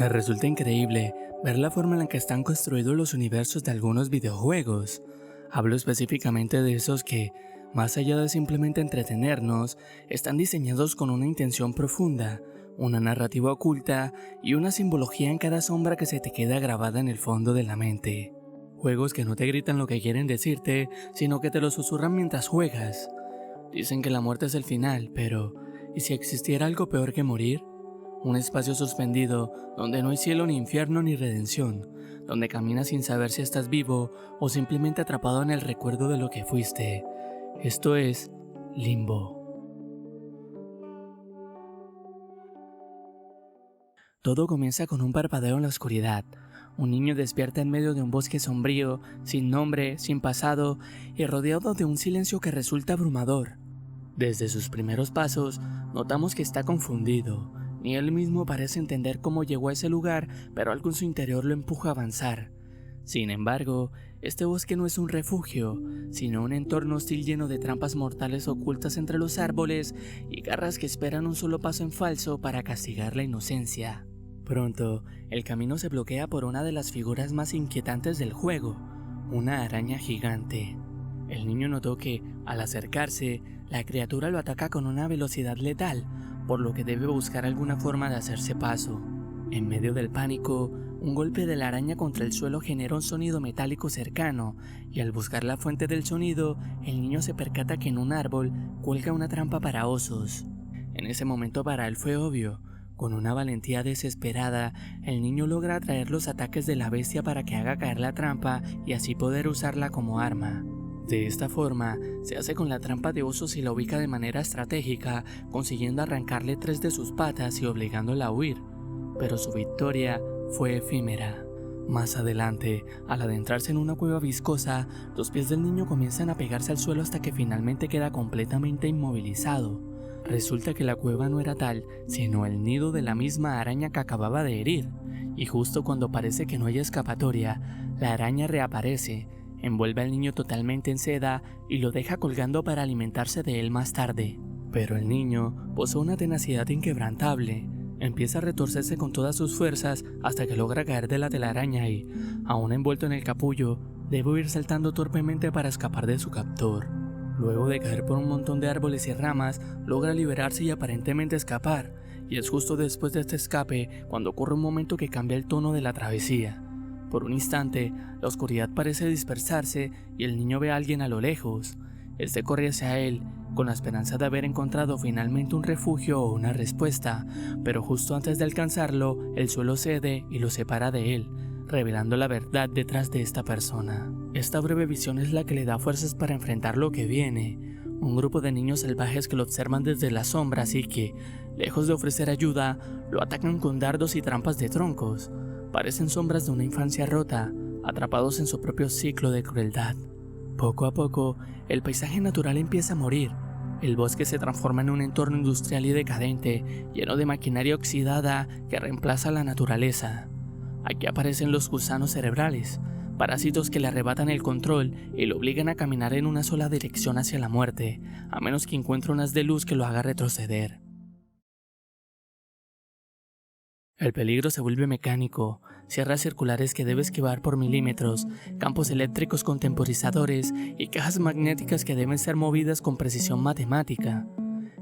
Me resulta increíble ver la forma en la que están construidos los universos de algunos videojuegos. Hablo específicamente de esos que, más allá de simplemente entretenernos, están diseñados con una intención profunda, una narrativa oculta y una simbología en cada sombra que se te queda grabada en el fondo de la mente. Juegos que no te gritan lo que quieren decirte, sino que te lo susurran mientras juegas. Dicen que la muerte es el final, pero ¿y si existiera algo peor que morir? Un espacio suspendido donde no hay cielo ni infierno ni redención, donde caminas sin saber si estás vivo o simplemente atrapado en el recuerdo de lo que fuiste. Esto es Limbo. Todo comienza con un parpadeo en la oscuridad. Un niño despierta en medio de un bosque sombrío, sin nombre, sin pasado y rodeado de un silencio que resulta abrumador. Desde sus primeros pasos, notamos que está confundido. Ni él mismo parece entender cómo llegó a ese lugar, pero algo en su interior lo empuja a avanzar. Sin embargo, este bosque no es un refugio, sino un entorno hostil lleno de trampas mortales ocultas entre los árboles y garras que esperan un solo paso en falso para castigar la inocencia. Pronto, el camino se bloquea por una de las figuras más inquietantes del juego, una araña gigante. El niño notó que, al acercarse, la criatura lo ataca con una velocidad letal, por lo que debe buscar alguna forma de hacerse paso. En medio del pánico, un golpe de la araña contra el suelo genera un sonido metálico cercano, y al buscar la fuente del sonido, el niño se percata que en un árbol cuelga una trampa para osos. En ese momento para él fue obvio. Con una valentía desesperada, el niño logra atraer los ataques de la bestia para que haga caer la trampa y así poder usarla como arma. De esta forma, se hace con la trampa de osos y la ubica de manera estratégica, consiguiendo arrancarle 3 de sus patas y obligándola a huir. Pero su victoria fue efímera. Más adelante, al adentrarse en una cueva viscosa, los pies del niño comienzan a pegarse al suelo hasta que finalmente queda completamente inmovilizado. Resulta que la cueva no era tal, sino el nido de la misma araña que acababa de herir. Y justo cuando parece que no hay escapatoria, la araña reaparece, envuelve al niño totalmente en seda y lo deja colgando para alimentarse de él más tarde. Pero el niño posee una tenacidad inquebrantable. Empieza a retorcerse con todas sus fuerzas hasta que logra caer de la telaraña y, aún envuelto en el capullo, debe ir saltando torpemente para escapar de su captor. Luego de caer por un montón de árboles y ramas, logra liberarse y aparentemente escapar, y es justo después de este escape cuando ocurre un momento que cambia el tono de la travesía. Por un instante, la oscuridad parece dispersarse y el niño ve a alguien a lo lejos. Este corre hacia él, con la esperanza de haber encontrado finalmente un refugio o una respuesta, pero justo antes de alcanzarlo, el suelo cede y lo separa de él, revelando la verdad detrás de esta persona. Esta breve visión es la que le da fuerzas para enfrentar lo que viene. Un grupo de niños salvajes que lo observan desde las sombras y que, lejos de ofrecer ayuda, lo atacan con dardos y trampas de troncos. Parecen sombras de una infancia rota, atrapados en su propio ciclo de crueldad. Poco a poco, el paisaje natural empieza a morir. El bosque se transforma en un entorno industrial y decadente, lleno de maquinaria oxidada que reemplaza la naturaleza. Aquí aparecen los gusanos cerebrales, parásitos que le arrebatan el control y lo obligan a caminar en una sola dirección hacia la muerte, a menos que encuentre un haz de luz que lo haga retroceder. El peligro se vuelve mecánico, sierras circulares que debe esquivar por milímetros, campos eléctricos con temporizadores y cajas magnéticas que deben ser movidas con precisión matemática.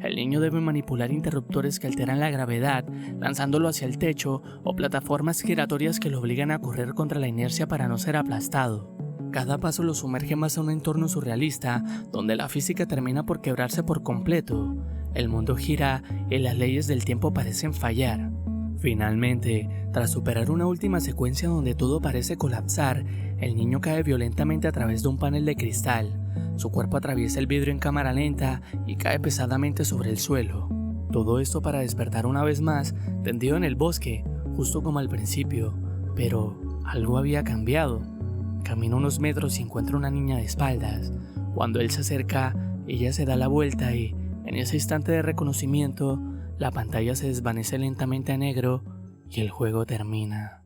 El niño debe manipular interruptores que alteran la gravedad, lanzándolo hacia el techo, o plataformas giratorias que lo obligan a correr contra la inercia para no ser aplastado. Cada paso lo sumerge más a un entorno surrealista, donde la física termina por quebrarse por completo. El mundo gira y las leyes del tiempo parecen fallar. Finalmente, tras superar una última secuencia donde todo parece colapsar, el niño cae violentamente a través de un panel de cristal. Su cuerpo atraviesa el vidrio en cámara lenta y cae pesadamente sobre el suelo. Todo esto para despertar una vez más, tendido en el bosque, justo como al principio. Pero algo había cambiado. Camina unos metros y encuentra una niña de espaldas. Cuando él se acerca, ella se da la vuelta y, en ese instante de reconocimiento, la pantalla se desvanece lentamente a negro y el juego termina.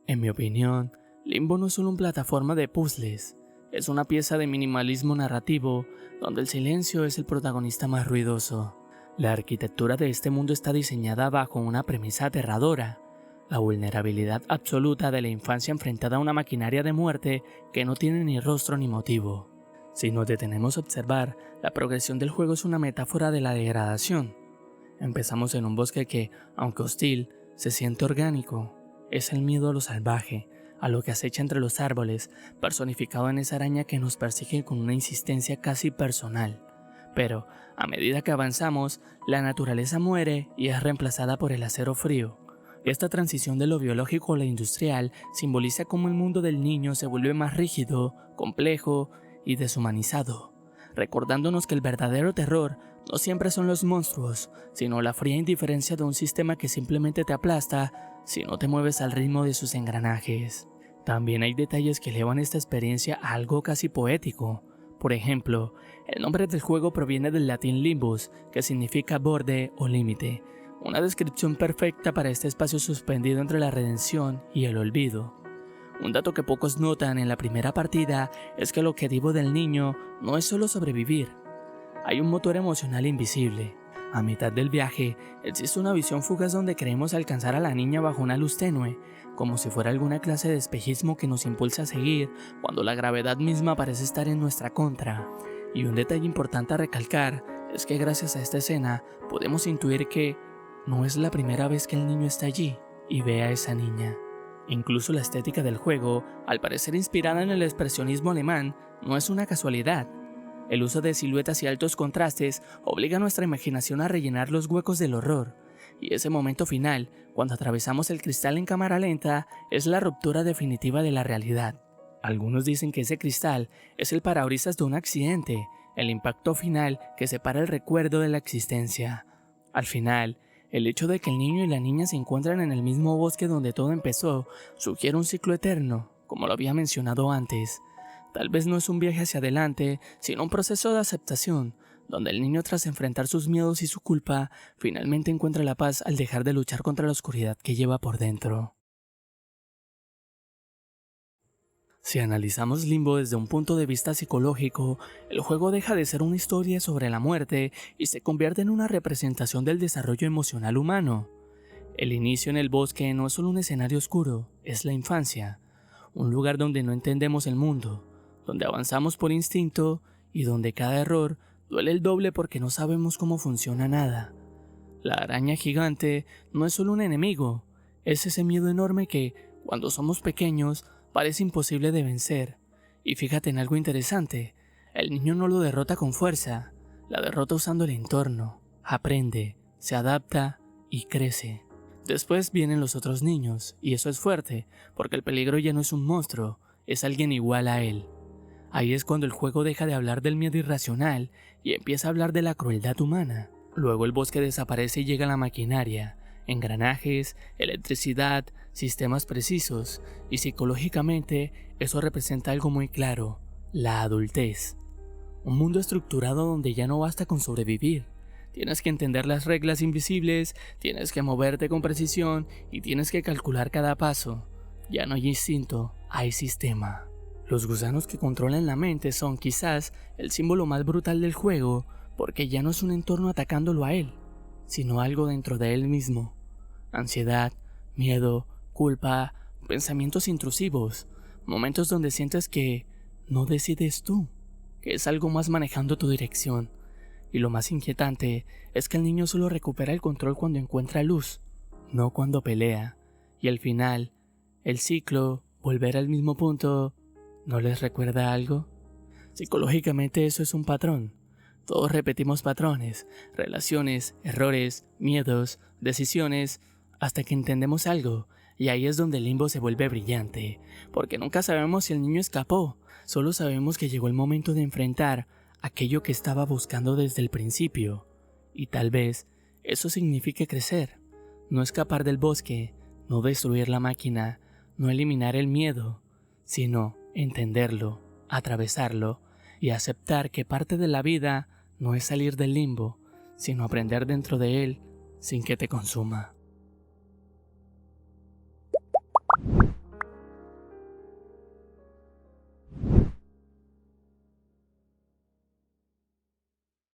En mi opinión, Limbo no es solo una plataforma de puzzles, es una pieza de minimalismo narrativo donde el silencio es el protagonista más ruidoso. La arquitectura de este mundo está diseñada bajo una premisa aterradora: la vulnerabilidad absoluta de la infancia enfrentada a una maquinaria de muerte que no tiene ni rostro ni motivo. Si nos detenemos a observar, la progresión del juego es una metáfora de la degradación. Empezamos en un bosque que, aunque hostil, se siente orgánico. Es el miedo a lo salvaje, a lo que acecha entre los árboles, personificado en esa araña que nos persigue con una insistencia casi personal. Pero, a medida que avanzamos, la naturaleza muere y es reemplazada por el acero frío. Esta transición de lo biológico a lo industrial simboliza cómo el mundo del niño se vuelve más rígido, complejo y deshumanizado, recordándonos que el verdadero terror no siempre son los monstruos, sino la fría indiferencia de un sistema que simplemente te aplasta si no te mueves al ritmo de sus engranajes. También hay detalles que elevan esta experiencia a algo casi poético. Por ejemplo, el nombre del juego proviene del latín limbus, que significa borde o límite, una descripción perfecta para este espacio suspendido entre la redención y el olvido. Un dato que pocos notan en la primera partida es que el objetivo del niño no es solo sobrevivir. Hay un motor emocional invisible. A mitad del viaje, existe una visión fugaz donde creemos alcanzar a la niña bajo una luz tenue, como si fuera alguna clase de espejismo que nos impulsa a seguir cuando la gravedad misma parece estar en nuestra contra. Y un detalle importante a recalcar es que gracias a esta escena podemos intuir que no es la primera vez que el niño está allí y ve a esa niña. Incluso la estética del juego, al parecer inspirada en el expresionismo alemán, no es una casualidad. El uso de siluetas y altos contrastes obliga a nuestra imaginación a rellenar los huecos del horror, y ese momento final, cuando atravesamos el cristal en cámara lenta, es la ruptura definitiva de la realidad. Algunos dicen que ese cristal es el parabrisas de un accidente, el impacto final que separa el recuerdo de la existencia. Al final, el hecho de que el niño y la niña se encuentran en el mismo bosque donde todo empezó sugiere un ciclo eterno, como lo había mencionado antes. Tal vez no es un viaje hacia adelante, sino un proceso de aceptación, donde el niño, tras enfrentar sus miedos y su culpa, finalmente encuentra la paz al dejar de luchar contra la oscuridad que lleva por dentro. Si analizamos Limbo desde un punto de vista psicológico, el juego deja de ser una historia sobre la muerte y se convierte en una representación del desarrollo emocional humano. El inicio en el bosque no es solo un escenario oscuro, es la infancia, un lugar donde no entendemos el mundo, donde avanzamos por instinto y donde cada error duele el doble porque no sabemos cómo funciona nada. La araña gigante no es solo un enemigo, es ese miedo enorme que, cuando somos pequeños, parece imposible de vencer. Y fíjate en algo interesante, el niño no lo derrota con fuerza, la derrota usando el entorno, aprende, se adapta y crece. Después vienen los otros niños, y eso es fuerte, porque el peligro ya no es un monstruo, es alguien igual a él. Ahí es cuando el juego deja de hablar del miedo irracional y empieza a hablar de la crueldad humana. Luego el bosque desaparece y llega la maquinaria, engranajes, electricidad, sistemas precisos, y psicológicamente eso representa algo muy claro: la adultez. Un mundo estructurado donde ya no basta con sobrevivir. Tienes que entender las reglas invisibles, tienes que moverte con precisión y tienes que calcular cada paso. Ya no hay instinto, hay sistema. Los gusanos que controlan la mente son quizás el símbolo más brutal del juego, porque ya no es un entorno atacándolo a él, sino algo dentro de él mismo. Ansiedad, miedo, culpa, pensamientos intrusivos, momentos donde sientes que no decides tú, que es algo más manejando tu dirección. Y lo más inquietante es que el niño solo recupera el control cuando encuentra luz, no cuando pelea. Y al final, el ciclo, volver al mismo punto, ¿no les recuerda algo? Psicológicamente eso es un patrón. Todos repetimos patrones, relaciones, errores, miedos, decisiones, hasta que entendemos algo, y ahí es donde el limbo se vuelve brillante, porque nunca sabemos si el niño escapó, solo sabemos que llegó el momento de enfrentar aquello que estaba buscando desde el principio, y tal vez eso signifique crecer, no escapar del bosque, no destruir la máquina, no eliminar el miedo, sino entenderlo, atravesarlo y aceptar que parte de la vida no es salir del limbo, sino aprender dentro de él sin que te consuma.